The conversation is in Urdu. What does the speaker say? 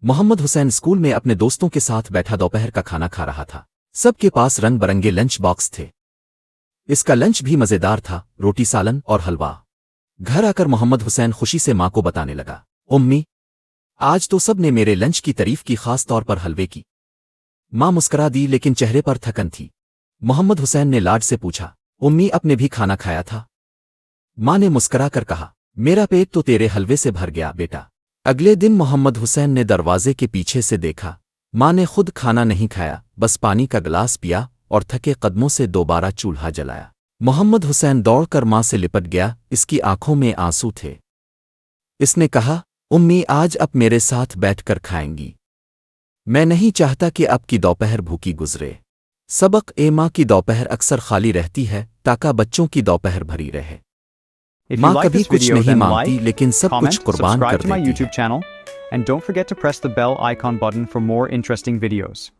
محمد حسین اسکول میں اپنے دوستوں کے ساتھ بیٹھا دوپہر کا کھانا کھا رہا تھا۔ سب کے پاس رنگ برنگے لنچ باکس تھے۔ اس کا لنچ بھی مزیدار تھا، روٹی، سالن اور حلوہ۔ گھر آ کر محمد حسین خوشی سے ماں کو بتانے لگا، امی، آج تو سب نے میرے لنچ کی تعریف کی، خاص طور پر حلوے کی۔ ماں مسکرا دی لیکن چہرے پر تھکن تھی۔ محمد حسین نے لاڈ سے پوچھا، امی، آپ نے بھی کھانا کھایا تھا؟ ماں نے مسکرا کر کہا، میرا پیٹ تو تیرے حلوے سے بھر گیا بیٹا۔ اگلے دن محمد حسین نے دروازے کے پیچھے سے دیکھا، ماں نے خود کھانا نہیں کھایا، بس پانی کا گلاس پیا اور تھکے قدموں سے دوبارہ چولہا جلایا۔ محمد حسین دوڑ کر ماں سے لپٹ گیا، اس کی آنکھوں میں آنسو تھے۔ اس نے کہا، امی، آج اب میرے ساتھ بیٹھ کر کھائیں گی؟ میں نہیں چاہتا کہ اب کی دوپہر بھوکی گزرے۔ سبق: ماں کی دوپہر اکثر خالی رہتی ہے تاکہ بچوں کی دوپہر بھری رہے۔ ماں کبھی کچھ نہیں مانگتی لیکن سب کچھ قربان کر دیتی ہے۔ And don't forget to press the bell icon button for more interesting videos.